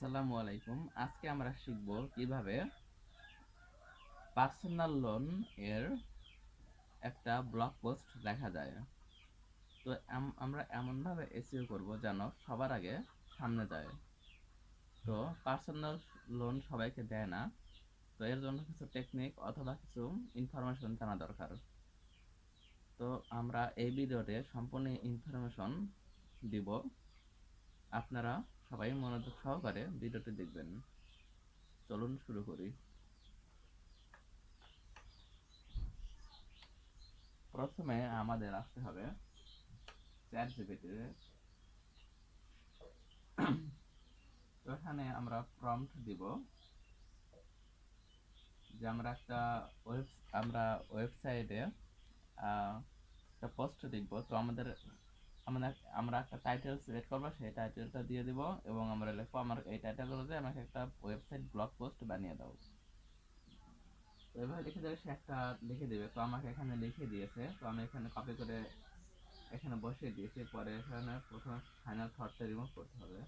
আসসালামু আলাইকুম। আজকে আমরা শিখব কিভাবে পার্সোনাল লোন এর একটা ব্লগ পোস্ট লেখা যায়। তো আমরা এমনভাবে এসইও করব যেন সবার আগে সামনে যায়। তো পার্সোনাল লোন সবাইকে দেয় না, তো এর জন্য কিছু টেকনিক অথবা কিছু ইনফরমেশন জানা দরকার। তো আমরা এই ভিডিওতে সম্পূর্ণ ইনফরমেশন দিব, আপনারা সবাই মনোযোগ সহকারে ভিডিওটি দেখবেন। চলুন শুরু করি। প্রথমে আমাদের আসতে হবে চ্যাট জিপিটিতে। তো এখানে আমরা প্রম্পট দিব যে আমরা ওয়েবসাইটে একটা পোস্ট লিখব। তো আমাদের আমাদের আমরা একটা টাইটেল সিলেক্ট করবো, সেই টাইটেলটা দিয়ে দিব এবং আমরা লিখবো আমার এই টাইটেল অনুযায়ী আমাকে একটা ওয়েবসাইট ব্লগ পোস্ট বানিয়ে দাও। তো এভাবে লিখে দেবে, সে একটা লিখে দেবে। তো আমাকে এখানে লিখে দিয়েছে, তো আমি এখানে কপি করে এখানে বসিয়ে দিয়েছি। পরে এখানে প্রথমে ফাইনাল থটটা রিমুভ করতে হবে।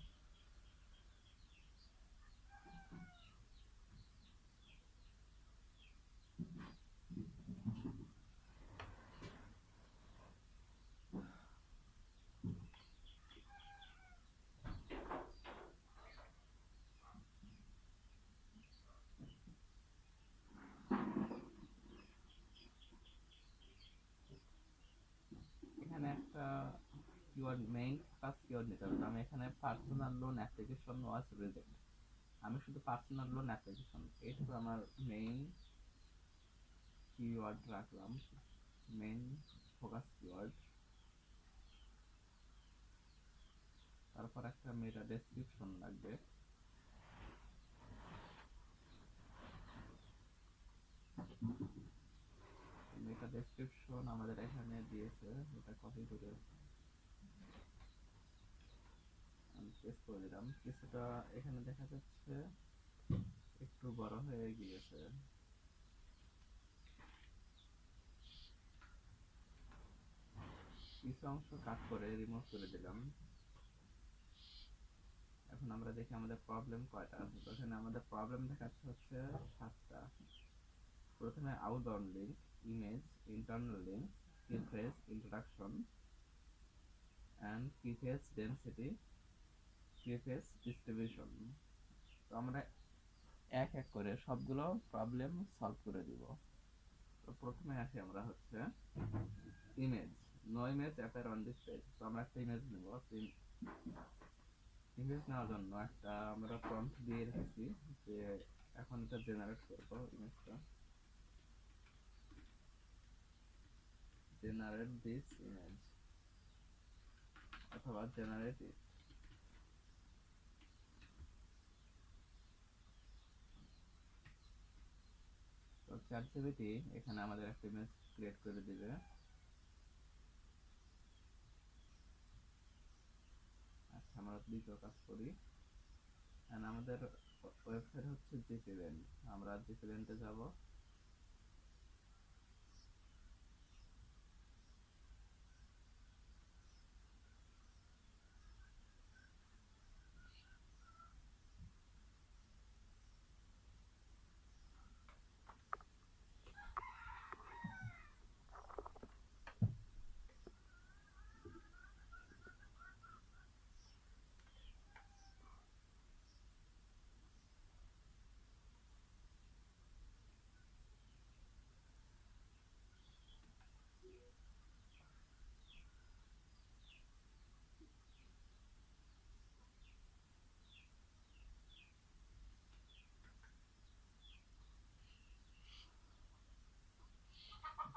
এখানে একটা কিওয়ার্ড মেইন ফার্স্ট কিওয়ার্ড নিতে হবে। তো আমি এখানে পার্সোনাল লোন অ্যাপ্লিকেশন ওয়াজ রিজেক্ট, আমি শুধু পার্সোনাল লোন অ্যাপ্লিকেশন এইটুকু আমার মেইন কিওয়ার্ড রাখলাম, মেইন ফোকাস কিওয়ার্ড। তারপর একটা মেটা ডেসক্রিপশন লাগবে। মেটা ডেসক্রিপশন আমাদের এখানে দিয়েছে, এটা কপি করে আমি পেস্ট করে দিলাম। কিছুটা এখানে দেখা যাচ্ছে একটু বড় হয়ে গিয়েছে, কিছু অংশ কাট করে রিমুভ করে দিলাম। এখন আমরা দেখি আমাদের প্রবলেম কয়টা আছে। তো এখানে আমাদের প্রবলেম দেখাচ্ছে হচ্ছে 7টা। প্রথমে outbound link, image, internal link, keyphrase, introduction and keyphrase density, keyphrase distribution. তো আমরা এক এক করে সবগুলো প্রবলেম সলভ করে দিব। তো প্রথমে আসি আমরা হচ্ছে image. No image appear on this page. তো আমরা একটা ইমেজ নেব। ইমেজ নেওয়ার জন্য একটা আমরা প্রম্পট দিয়ে রেখেছি যে এখন এটা জেনারেট করব। ইমেজটা জেনারেট দিস ইমেজ অথবা জেনারেট ইট। তো চ্যাটজিপিটি এখানে আমাদের একটা ইমেজ ক্রিয়েট করে দিবে। আচ্ছা, আমরা দ্বিতীয় কাজ করি। আমাদের ওয়েবসাইট হচ্ছে জিপিভেন্ট, আমরা জিপিভেন্টে যাব।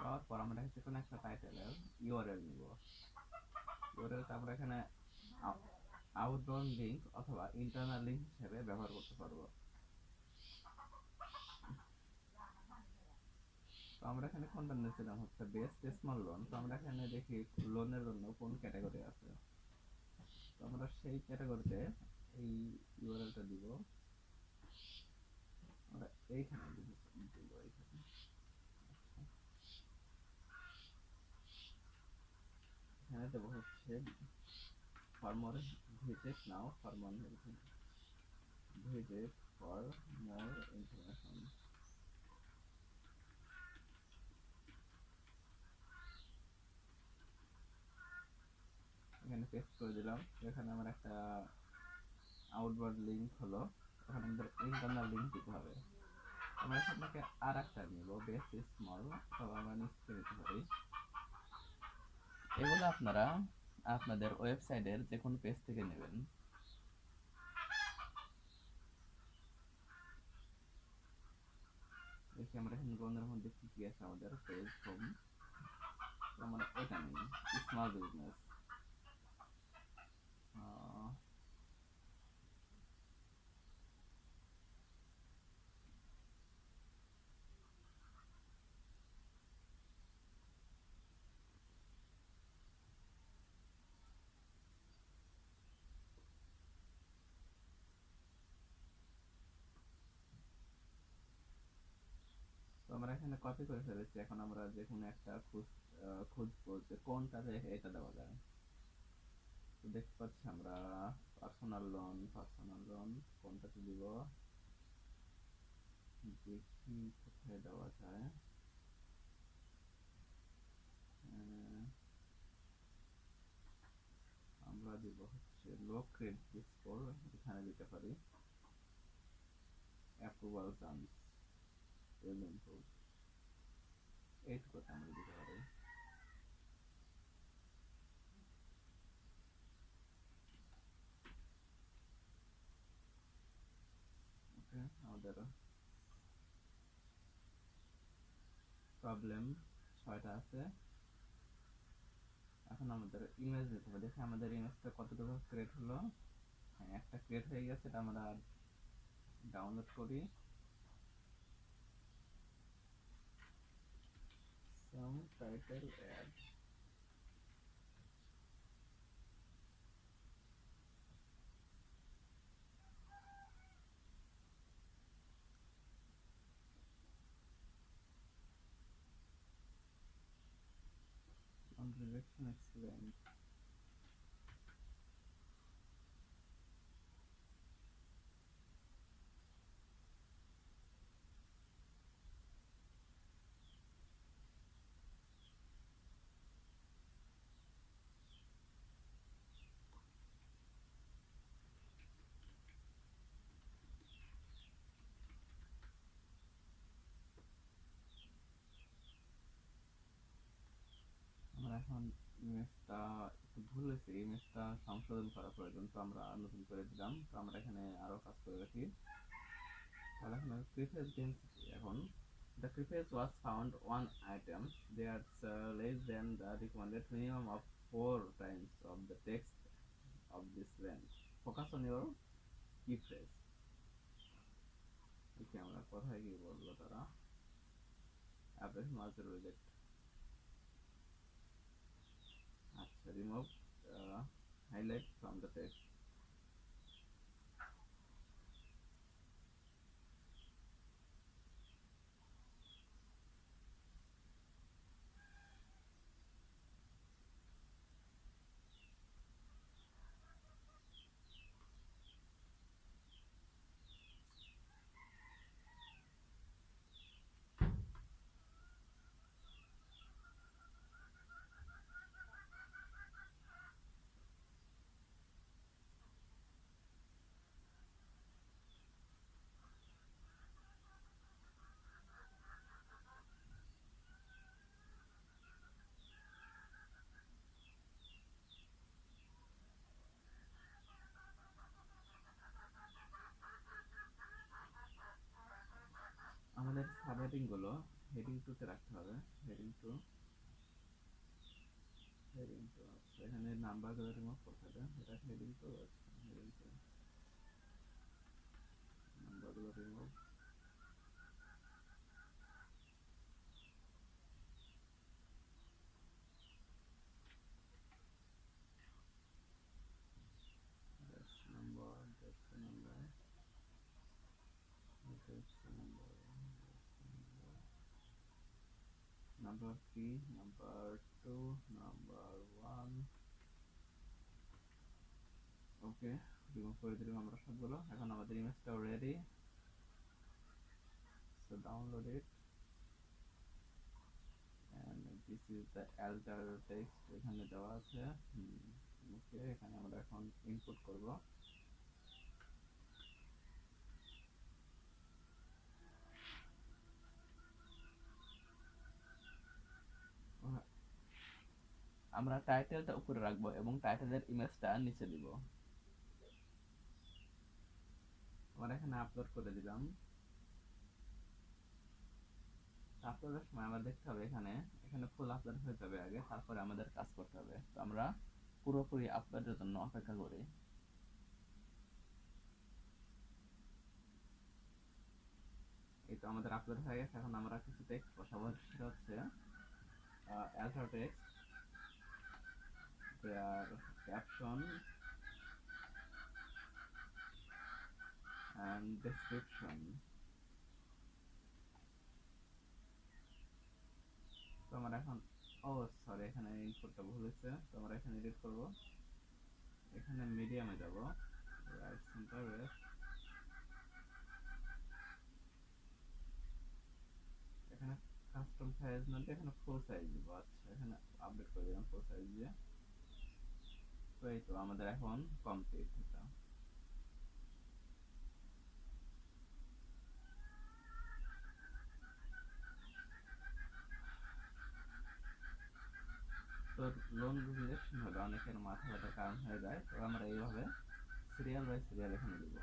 যাওয়ার পর আমরা হচ্ছে কোনো একটা টাইটেলের ইউআরএল নিব। ইউআরএলটা আমরা এখানে আউটবাউন্ড লিঙ্ক অথবা ইন্টারনাল লিঙ্ক হিসেবে ব্যবহার করতে পারবো। তো আমরা এখানে কোনটা নিয়েছিলাম হচ্ছে বেস্ট স্মল লোন। তো আমরা এখানে দেখি লোনের জন্য কোন ক্যাটাগরি আছে। তো আমরা সেই ক্যাটাগরিতে এই ইউআরএলটা দিব। আমরা এইখানে দিব এইখানে। এখানে দেবো হচ্ছে for more visit now for more help. visit for more information. এখানে পেস্ট করে দিলাম। এখানে আমার একটা আউটওয়ার্ড লিঙ্ক হলো, ওখানে আমাদের ইন্টারনাল লিঙ্ক দিতে হবে। আমরা এখানে আর একটা নিব, বেস স্মল, তবে আমরা নিচে নিতে পারি। এগুলো আপনারা আপনাদের ওয়েবসাইটের যে কোনো পেজ থেকে নেবেন। দেখি আমরা এখানে গন্ধের মধ্যে কি কি আছে আমাদের পেজ হোম, আমরা এটা নিই স্মল বিজনেস। তো আমরা এখানে কপি করে ফেলেছি। এখন আমরা যে কোনো একটা খুঁজবো যে কোনটাতে এটা দেওয়া যায়। তো দেখতে পাচ্ছি আমরা পার্সোনাল লোন কোনটাতে দিব, দেখি কোথায় দেওয়া যায়। আমরা দিব হচ্ছে লো ক্রেডিট স্কোর, এখানে দিতে পারি অ্যাপ্রুভাল চান্স উইল ইমপ্রুভ, এইটুকুতে আমরা দিতে পারি। ওকে, আমাদের প্রবলেম 6টা আছে। এখন আমাদের ইমেজ দিতে হবে। দেখি আমাদের ইমেজটা কতটুকু ক্রিয়েট হলো। হ্যাঁ, একটা ক্রিয়েট হয়ে গেছে, এটা আমরা ডাউনলোড করি। some title add, on rejection explained. আমরা এখন ইমেজটা একটু ভুল হয়েছে, ইমেজটা সংশোধন করা প্রয়োজন, তো আমরা নতুন করে দিলাম। তো আমরা এখানে আরো কাজ করে রাখি। তাহলে এখন প্রিফেস ডেন্সিটি, এখন the preface was found one item that's less than the recommended minimum of 4 times of the text of this range. Focus on your key phrase. দেখি আমরা কোথায় গিয়ে বললো তারা average must reject. আচ্ছা, remove highlight from the text. আমাদের subheading গুলো heading 2 তে রাখতে হবে। হেডিং 2 আচ্ছা, এখানে নাম্বার গুলো রিমুভ করতে হবে। এটা হেডিং 2, আচ্ছা হেডিং 2 নাম্বার গুলো remove. that's number that's the number that's the number number 3 number 2 number 1 okay. Remove করে দিলাম আমরা সবগুলো। এখন আমাদের ইমেজটাও ready, so download it and this is the alter text এখানে দেওয়া আছে। ওকে, এখানে আমরা এখন ইনপুট করব। আমরা টাইটেলটা উপরে রাখবো এবং টাইটেলের ইমেজটা নিচে দিব। আমরা এখানে আপলোড করে দিলাম। আপলোডের সময় আমরা দেখতে হবে এখানে ফুল আপলোড হয়ে যাবে আগে, তারপরে আমাদের কাজ করতে হবে। তো আমরা পুরোপুরি আপলোডের জন্য অপেক্ষা করি। এই তো আমাদের আপলোড হয়ে গেছে। এখন আমরা কিছু টেক্সট বসাবো, সেটা হচ্ছে alter text, their caption and description। তো আমরা এখন সরি, এখানে ইনপুটটা ভুল হয়েছে। তো আমরা এখানে এডিট করব, এখানে মিডিয়ামে যাব, রাইট সেন্টার রেস্ট, এখানে কাস্টম সাইজ না দিয়ে এখানে ফুল সাইজ দিব। আচ্ছা, এখানে আপডেট করে দিলাম ফুল সাইজ দিয়ে। তো এই তো আমাদের এখন কমপ্লিট এটা। তো লোন রিজেকশন হলে অনেকের মাথা ব্যথার কারণ হয়ে যায়। তো আমরা এইভাবে সিরিয়াল বাই সিরিয়াল এখানে দিব।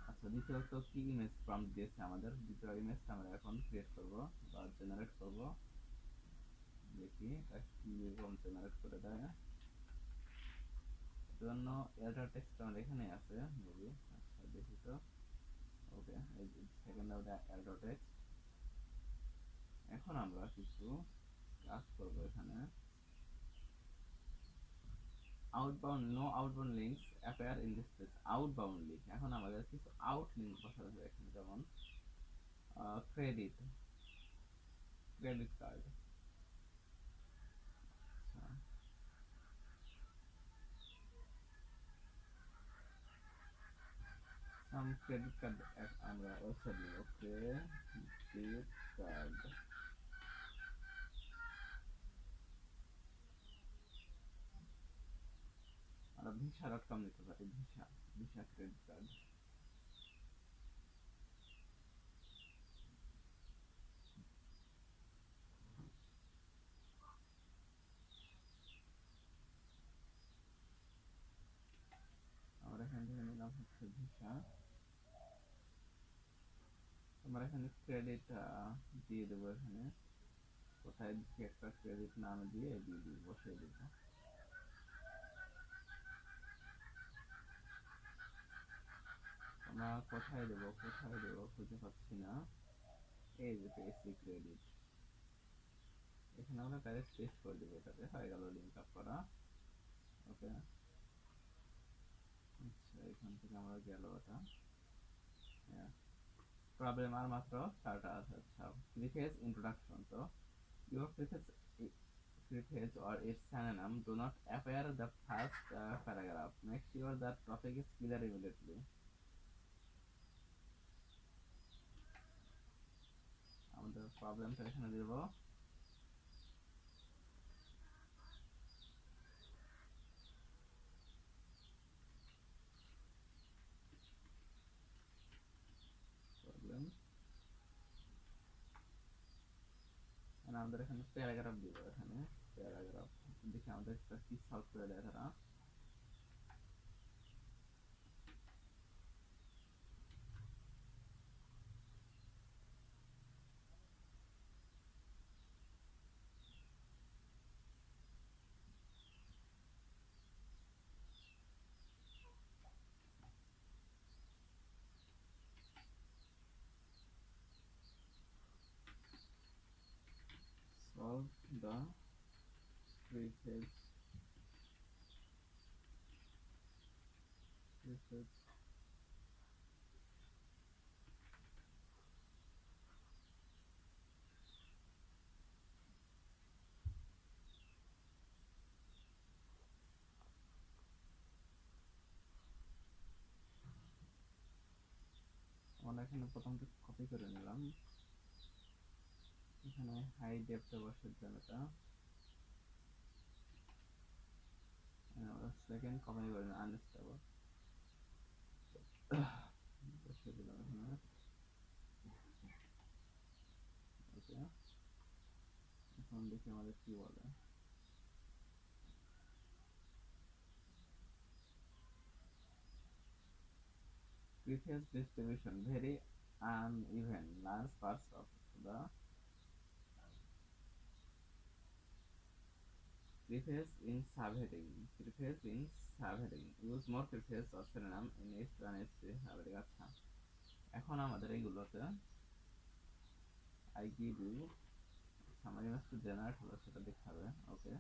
আচ্ছা, দ্বিতীয়ত কি ইমেজ প্রম্পট দিয়েছে আমাদের, দ্বিতীয় ইমেজটা আমরা এখন ক্রিয়েট করব বা জেনারেট করব। দেখি কি রকম জেনারেট করে দেয়। এর জন্য এলটার টেক্সট আমাদের এখানে আছে মেবি। আচ্ছা, দেখি তো। ওকে, এই সেকেন্ড এলটার টেক্সট। এখন আমরা কিছু কাজ করব এখানে। Outbound, no outbound links appear in this page. Outbound link, এখন আমাদের কিছু আউট লিঙ্ক বসাতে হবে এখানে, যেমন credit, credit card. Credit card আমরা ওয়েবসাইট নিব, ক্রেডিট কার্ড। আমরা visa.com নিতে পারি, ভিসা ক্রেডিট কার্ড। আমরা এখান থেকে নিলাম হচ্ছে ভিসা। আমরা এখানে ক্রেডিট দিয়ে দেবো, এখানে কোথায় দিচ্ছি একটা ক্রেডিট নাম দিয়ে বসিয়ে দেব। আমরা কোথায় দেবো খুঁজে পাচ্ছি না। এই যে পেয়েছি ক্রেডিট, এখানে আমরা ডাইরেক্ট পেস্ট করে দেবো। এটাতে হয়ে গেল লিঙ্ক আপ করা। ওকে, আচ্ছা, এখান থেকে আমরা গেল এটা। প্রবলেম আর মাত্র 4টা আছে। আচ্ছা, প্রিফেজ ইন্ট্রোডাকশন। তো your preface or its synonym do not appear the first paragraph. Make sure that topic is clear immediately. আমাদের প্রবলেমটা এখানে দেব। প্রবলেম, আমাদের এখানে প্যারাগ্রাফ দিব। এখানে প্যারাগ্রাফ দেখি আমাদের কি সলভ করে দেয় তারা। Solve the preface এখানে প্রথমটা কপি করে নিলাম, এখানে হাই ডেপথে বসার জন্য এটা আমরা সেকেন্ড কপি করে নিলাম, আনস্টেবল বসিয়ে দিলাম এখানে। ওকে, এখন দেখি আমাদের কি বলে। Preface distribution very uneven, large parts of the preface in subheading. Preface in subheading. Use more preface or synonym in H1 H3 subheading. আচ্ছা, এখন আমাদের এইগুলোতে I give you আমার ইমেজটা জেনারেট হলো সেটা দেখাবে। ওকে,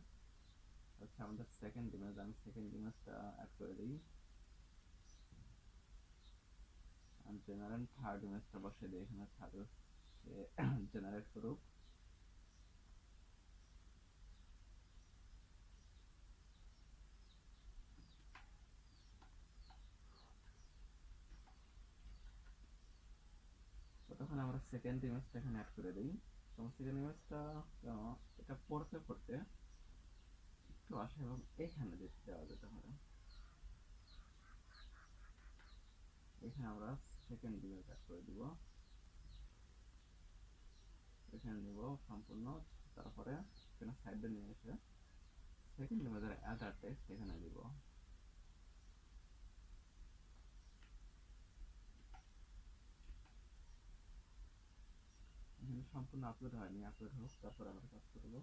আচ্ছা আমাদের সেকেন্ড ইমেজ, আমি সেকেন্ড ইমেজটা অ্যাড করে দিই, জেনারেট থার্ড ইমেজটা বসিয়ে দিই এখানে, থার্ড সে জেনারেট করুক। তখন আমরা সেকেন্ড ইমেজটা এখানে অ্যাড করে দিই। তো সেকেন্ড ইমেজটা এটা পড়তে পড়তে একটু আসে এবং এখানে দেওয়া যেতে পারে। এখানে আমরা সেকেন্ড ইমেজ অ্যাড করে দিব, এখানে নিব সম্পূর্ণ, তারপরে এখানে সাইডে নিয়ে এসে সেকেন্ড ইমেজের অ্যাটার টেক্সট এখানে দিব। এখানে সম্পূর্ণ আপলোড হয়নি, আপলোড হোক তারপর আমরা কাজ করবো।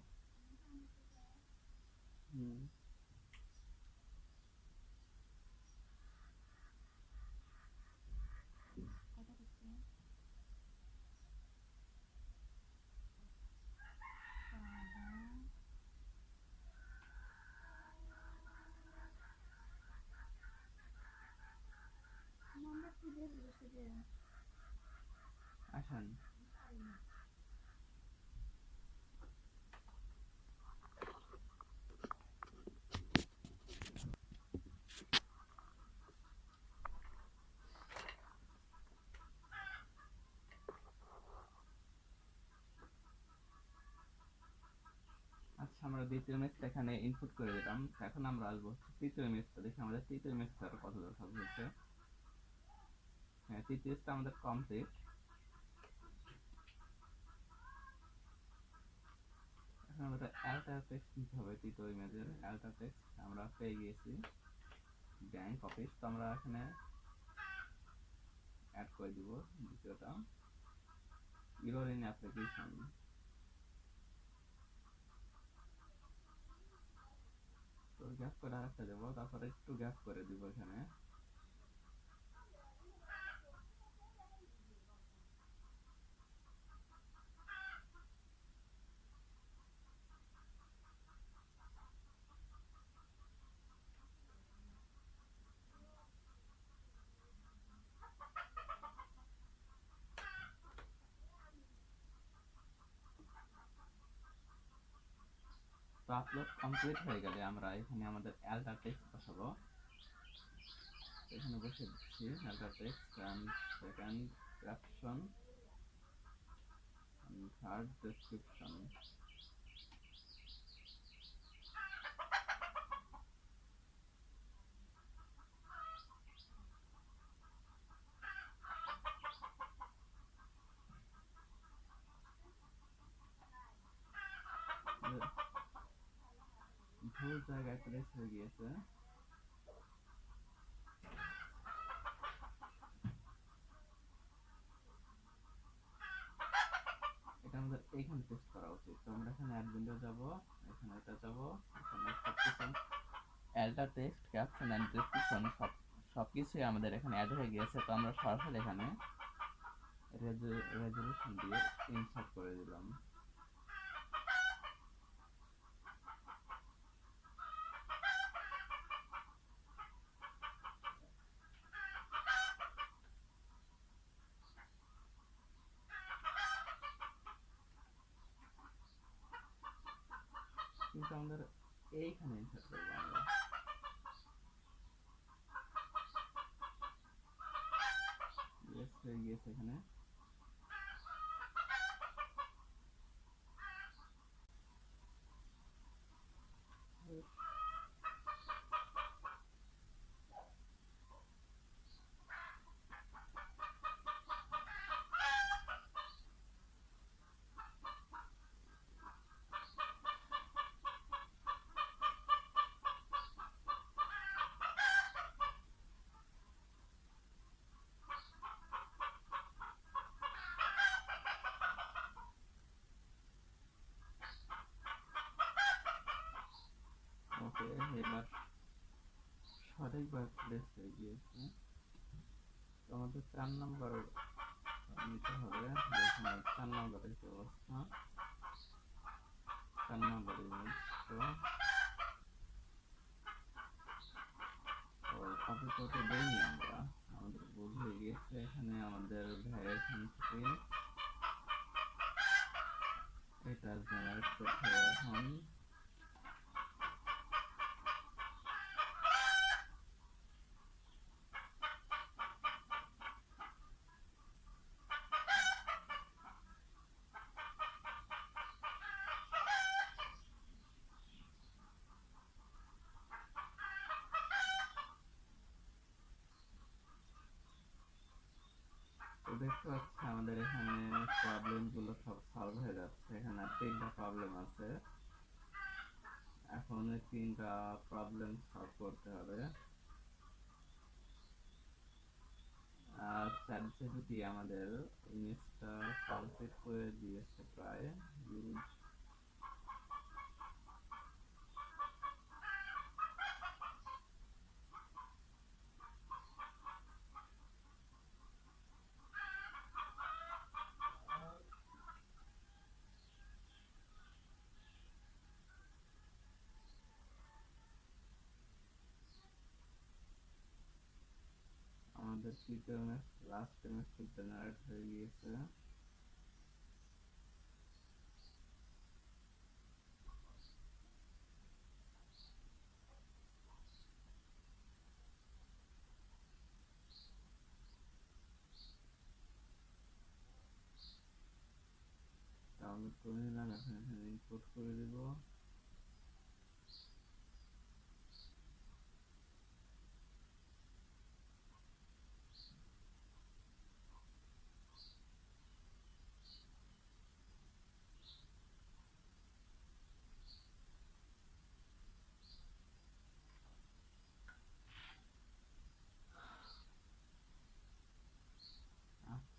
আসেন আচ্ছা, আমরা দ্বিতীয় ইমেজটা এখানে ইনপুট করে দিলাম। এখন আমরা আসবো তৃতীয় ইমেজটা দেখি, আমাদের তৃতীয় ইমেজটা কত দূর হচ্ছে। হ্যাঁ, তৃতীয় ইমেজটা আমাদের কমপ্লিট। এখন আমাদের অ্যাল্টার টেক্সট নিতে হবে, তৃতীয় ইমেজের অ্যাল্টার টেক্সট আমরা পেয়ে গিয়েছি, ব্যাংক অফিস। তো আমরা এখানে অ্যাড করে দিব দ্বিতীয়টা, ইরর ইন অ্যাপ্লিকেশন। তো গ্যাপ করে আরেকটা দেবো, তারপরে একটু গ্যাপ করে দিব এখানে। তো আপলোড কমপ্লিট হয়ে গেলে আমরা এখানে আমাদের অ্যাল্টার টেক্সট বসাবো, এখানে বসে দিচ্ছি alter text, second caption, third description. ভুল জায়গায় প্লেস হয়ে গিয়েছে, এটা আমাদের এইখানে পেস্ট করা উচিত। তো আমরা এখানে অ্যাড উইন্ডো যাব, এখানে এটা যাব, এখানে সবকিছু অ্যাল্টার টেক্সট, ক্যাপশন এন্ড ডেসক্রিপশন সবকিছুই আমাদের এখানে অ্যাড হয়ে গিয়েছে। তো আমরা সরাসরি এখানে রেজলিউশন দিয়ে ইনসার্ট করে দিলাম। কিন্তু আমাদের এইখানে ইনসার্ট করবো আমরা, হয়ে গিয়েছে এখানে। ওকে, এবার সঠিকভাবে প্লেস হয়ে গিয়েছে। তো আমাদের 4 নম্বর নিতে হবে। দেখুন 4 নম্বরের কি অবস্থা। 4 নম্বর ইমেজ তো কপি করতে দেইনি আমরা, আমাদের ভুল হয়ে গিয়েছে। এখানে আমাদের ভ্যারিয়েশন থেকে এটা জেনারেট করতে হবে। এখন তো দেখতে পাচ্ছি আমাদের এখানে প্রবলেম গুলো সব সলভ হয়ে যাচ্ছে। এখানে 3টা প্রবলেম আছে। এখন এই 3টা প্রবলেম সলভ করতে হবে। চ্যাটজিপিটি আমাদের ইমেজটা কমপ্লিট করে দিয়েছে প্রায়। ইউজ আমাদের তৃতীয় ইমেজ, লাস্ট ইমেজটা জেনারেট হয়ে গিয়েছে। ডাউনলোড করে নিলাম, এখন এখানে ইম্পোর্ট করে দিব।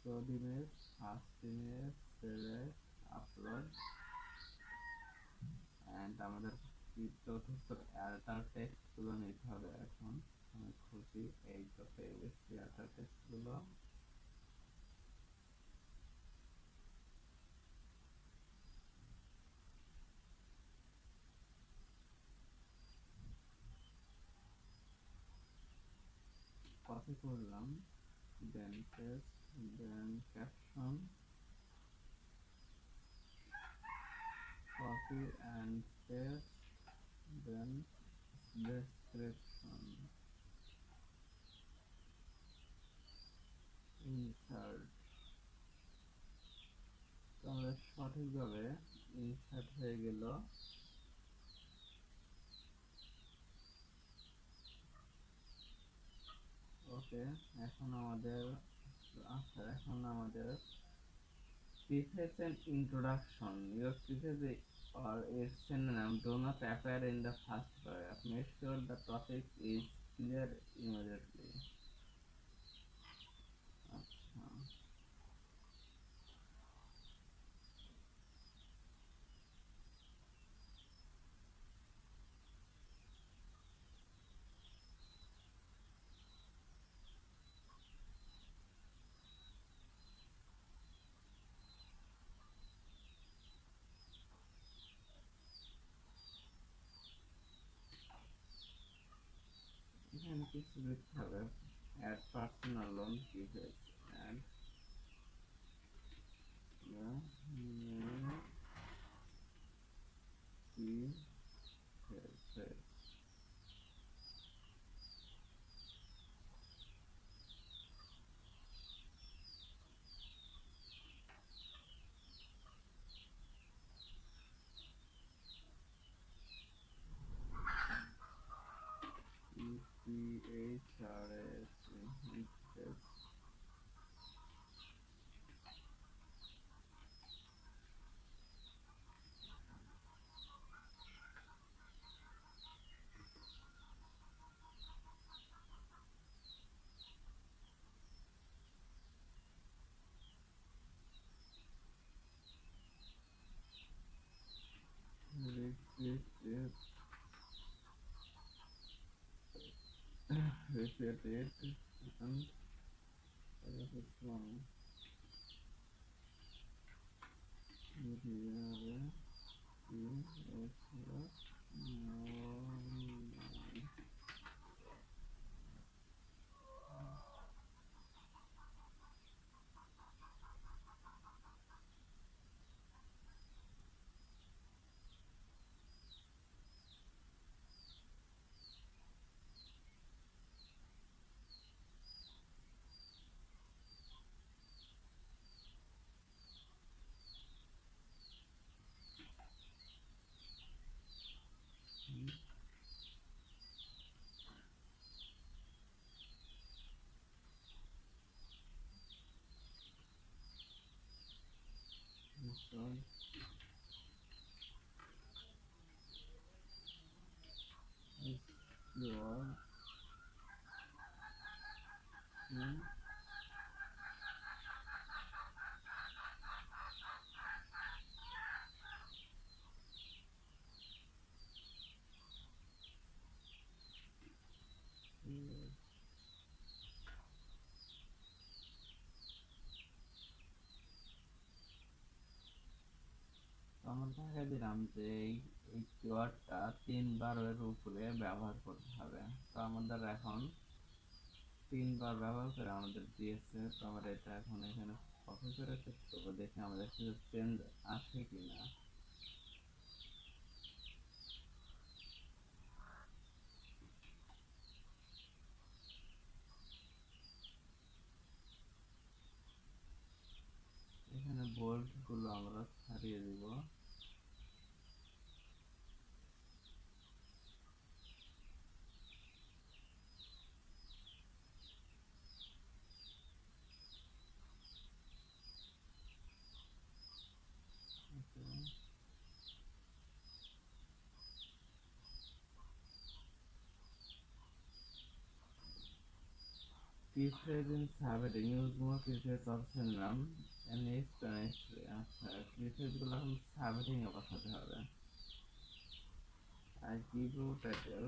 upload image, first image, select, upload, and আমাদের চতুর্থ অ্যাল্টার টেক্সট গুলো নিতে হবে। এখন আমি খুঁজি, এই তো পেয়ে গেছি অ্যাল্টার টেক্সট গুলো। কপি করলাম, then paste, then caption, copy and paste, then description, insert। তো আমাদের সঠিকভাবে ইনসার্ট হয়ে গেল। ওকে, এখন আমাদের preface and introduction. Your preface or its synonym do not appear in the first paragraph. Make sure the topic is clear immediately. আচ্ছা, এখানে কিছু লিখতে হবে। Add personal loan preface, add the name preface. created and from here your আমরা দেখা দিলাম যে এই কিওয়ার্ডটা 3 বার এর উপরে ব্যবহার করতে হবে। তো আমাদের এখন 3 বার ব্যবহার করে আমাদের দিয়েছে, তো আমরা এটা এখন এখানে কপি করে পেস্ট করবো, দেখে আমাদের কিছু চেঞ্জ আসে কিনা। এখানে বোল্ড গুলো আমরা ছাড়িয়ে দিব। Keyphrase subheading use more keyphrase option নাম next আচ্ছা keyphrase গুলো এখন সাবহেডিং এ বসাতে হবে। আর কিবোর্ড টাইটেল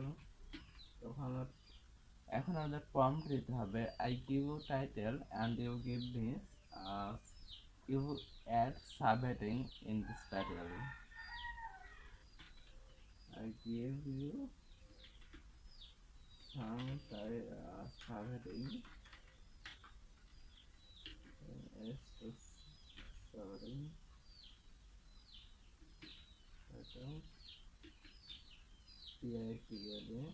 তখন এখন আমাদের প্রম্পট দিতে হবে I give you title and you give this you add subheading in this title. I give you some subheading subheading title title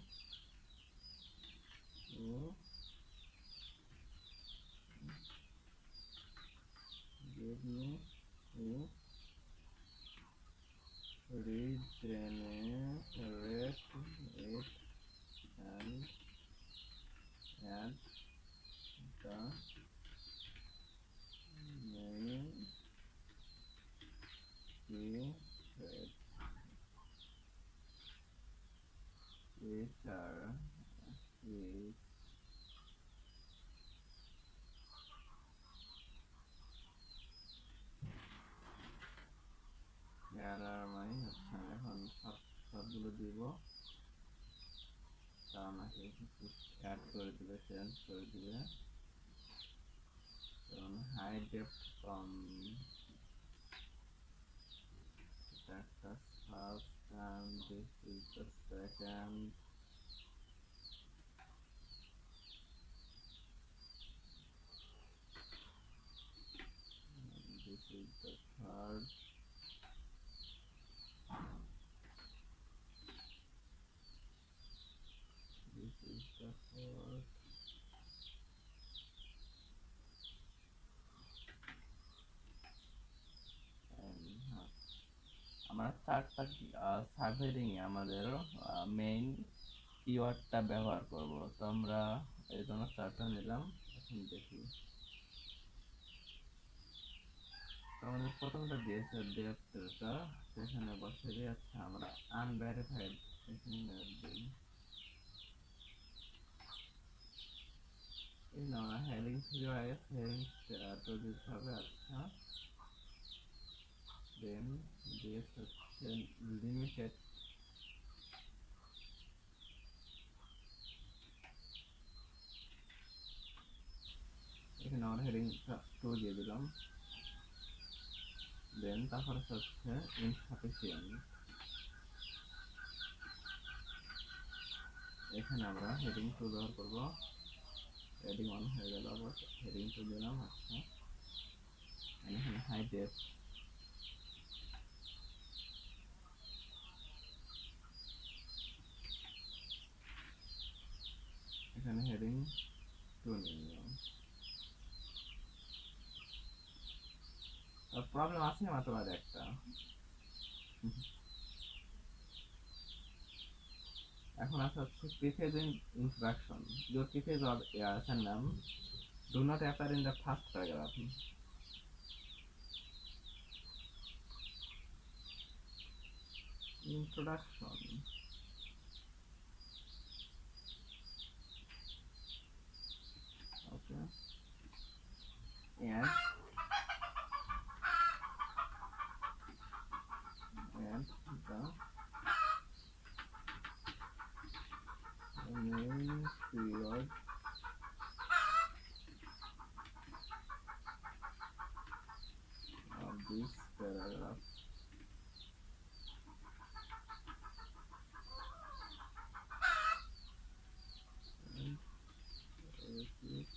give me you regenerate it and add the main keywords which are এখন সবগুলো দিব, তা আমাকে কিছু add করে দিবে, change করে দিবে। যেমন হাই ডেপ্থ কম, একটা first and this is the second, this is the third, this is the fourth, আমরা চারটা সাবহেডিং এ আমাদের মেইন কিওয়ার্ডটা ব্যবহার করব। তো আমরা এই জন্য চারটা নিলাম। এখন দেখি আমাদের প্রথমটা দিয়েছে ডেপ্থটা, সেখানে বসে দিয়ে আচ্ছা আমরা আনভেরিফাইড এখানে দিই। এই না হেডিং থ্রি ওয়াইজ হেডিং তো দিতে হবে। আচ্ছা দেন দিয়েছে হচ্ছে লিমিটেড, এখানে আমরা হেডিং 2 দিয়ে দিলাম। দেন তারপর হচ্ছে ইনসাফিসিয়েন্ট, এখানে আমরা হেডিং 2 ব্যবহার করব। হেডিং 1 হয়ে গেল, আবার হেডিং 2 দিলাম। আচ্ছা, এখানে হাই ডেফ, এখানে হেডিং 2 নিয়ে নিলাম। প্রবলেম আছে মাত্র আর একটা। এখন আছে হচ্ছে preface in introduction. Your preface or surname do not appear in the first paragraph. Introduction. Okay. And the main period of this paragraph. And repeat.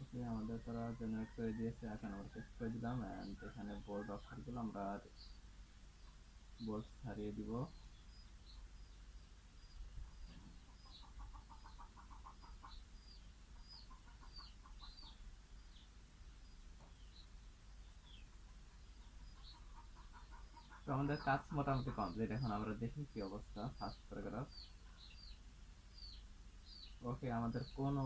Okay, আমাদের তারা জেনারেট করে দিয়েছে। এখন আমরা পেস্ট করে দিলাম এন্ড এখানে বোল্ড অক্ষরগুলো আমরা বোল্ড ছাড়িয়ে দিব। তো আমাদের কাজ মোটামুটি কমপ্লিট। এখন আমরা দেখি কি অবস্থা ফার্স্ট প্যারাগ্রাফ। ওকে, আমাদের কোনো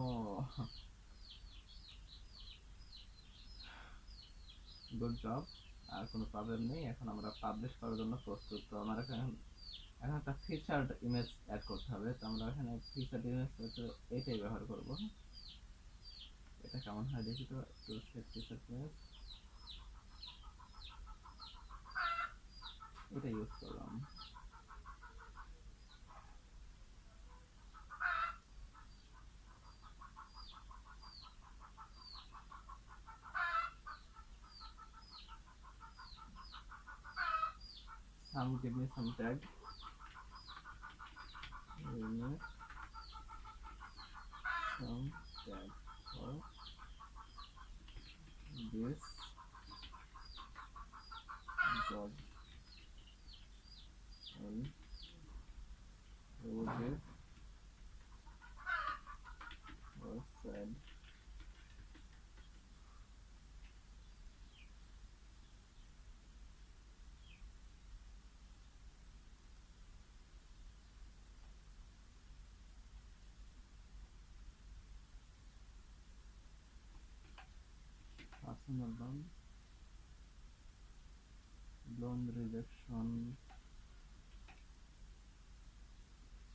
গুড জব, আর কোনো প্রবলেম নেই। এখন আমরা পাবলিশ করার জন্য প্রস্তুত। তো আমার এখন একটা ফিচার্ড ইমেজ অ্যাড করতে হবে। তো আমরা এখানে ফিচার্ড ইমেজ এটাই ব্যবহার করব। এটা কেমন হয় দেখি তো, একটু সেট ফিচার্ড ইমেজ এটা ইউজ করলাম। Give me some tag. Remove some tag for this job and project website. Personal loan rejection,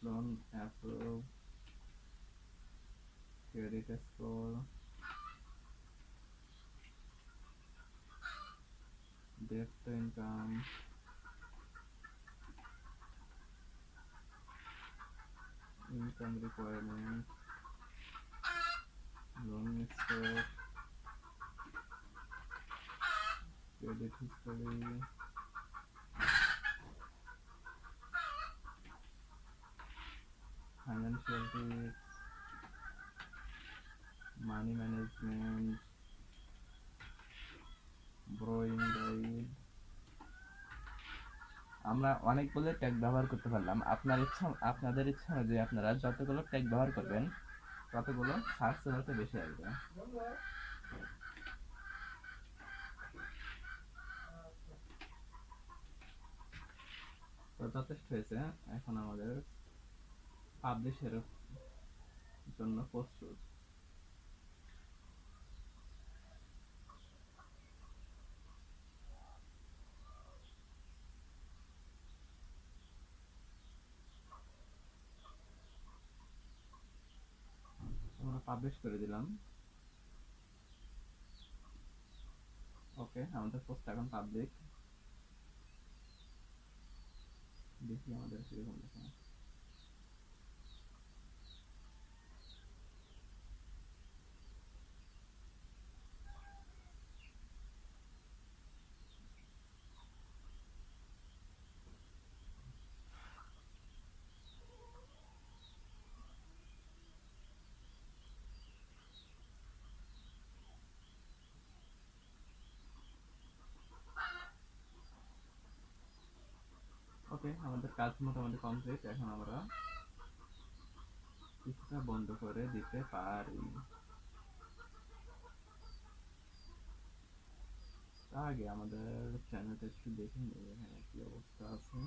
loan approve, credit score, debt to income, income requirement, loan score, credit history, financial tips, money management, borrowing guide. আমরা অনেকগুলো tag ব্যবহার করতে পারলাম। আপনাদের ইচ্ছা যে আপনারা যতগুলো ট্যাগ ব্যবহার করবেন ততগুলো সার্চ রেজাল্টে বেশি আসবে। তো যথেষ্ট হয়েছে। এখন আমাদের পাবলিশের জন্য প্রস্তুত। আমরা পাবলিশ করে দিলাম। ওকে, আমাদের পোস্ট এখন পাবলিক। দেখি আমাদের কিরকম দেখে। ওকে, আমাদের কাজ মোটামুটি কমপ্লিট। এখন আমরা কিছুটা বন্ধ করে দিতে পারি। তার আগে আমাদের চ্যানেলটা একটু দেখে নিই এখানে কি অবস্থা আছে।